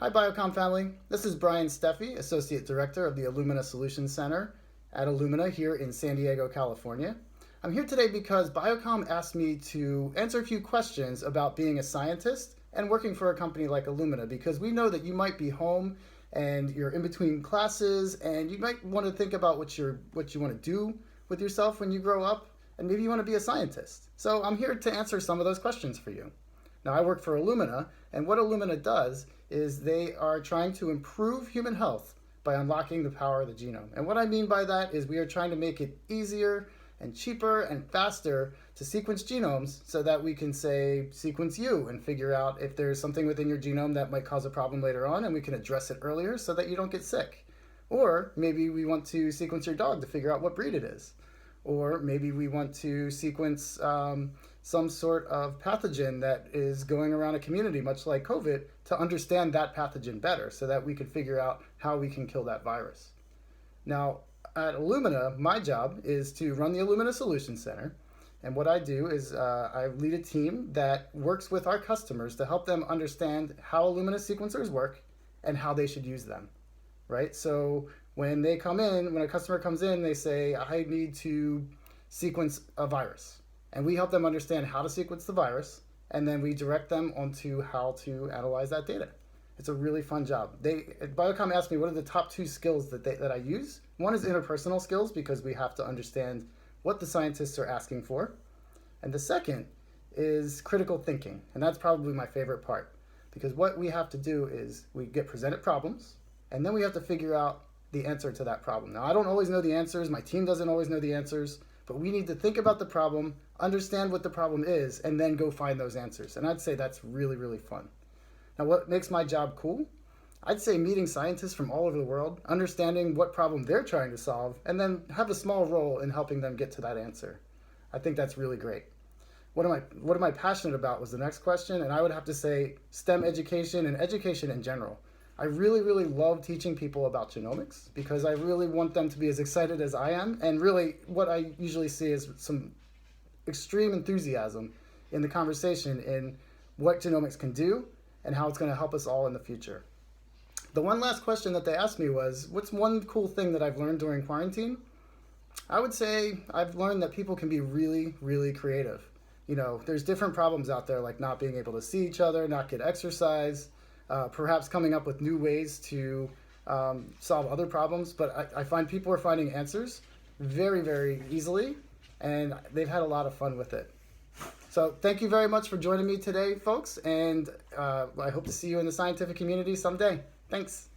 Hi Biocom family, this is Brian Steffy, Associate Director of the Illumina Solutions Center at Illumina here in San Diego, California. I'm here today because Biocom asked me to answer a few questions about being a scientist and working for a company like Illumina, because we know that you might be home and you're in between classes and you might want to think about what you want to do with yourself when you grow up, and maybe you want to be a scientist. So I'm here to answer some of those questions for you. Now, I work for Illumina, and what Illumina does is they are trying to improve human health by unlocking the power of the genome. And what I mean by that is we are trying to make it easier and cheaper and faster to sequence genomes so that we can, say, sequence you and figure out if there's something within your genome that might cause a problem later on, and we can address it earlier so that you don't get sick. Or maybe we want to sequence your dog to figure out what breed it is. Or maybe we want to sequence some sort of pathogen that is going around a community, much like COVID, to understand that pathogen better so that we can figure out how we can kill that virus. Now, at Illumina, my job is to run the Illumina Solutions Center. And what I do is I lead a team that works with our customers to help them understand how Illumina sequencers work and how they should use them, right? So when they come in, when a customer comes in, they say, I need to sequence a virus. And we help them understand how to sequence the virus, and then we direct them onto how to analyze that data. It's a really fun job. Biocom asked me what are the top 2 skills that I use. One is interpersonal skills, because we have to understand what the scientists are asking for. And the second is critical thinking, and that's probably my favorite part, because what we have to do is we get presented problems, and then we have to figure out the answer to that problem. Now, I don't always know the answers, my team doesn't always know the answers, but we need to think about the problem, understand what the problem is, and then go find those answers. And I'd say that's really, really fun. Now, what makes my job cool? I'd say meeting scientists from all over the world, understanding what problem they're trying to solve, and then have a small role in helping them get to that answer. I think that's really great. What am I passionate about was the next question, and I would have to say STEM education and education in general. I really, really love teaching people about genomics because I really want them to be as excited as I am. And really what I usually see is some extreme enthusiasm in the conversation in what genomics can do and how it's going to help us all in the future. The one last question that they asked me was, what's one cool thing that I've learned during quarantine? I would say I've learned that people can be really, really creative. You know, there's different problems out there, like not being able to see each other, not get exercise, perhaps coming up with new ways to solve other problems. But I find people are finding answers very, very easily, and they've had a lot of fun with it. So thank you very much for joining me today, folks, and I hope to see you in the scientific community someday. Thanks.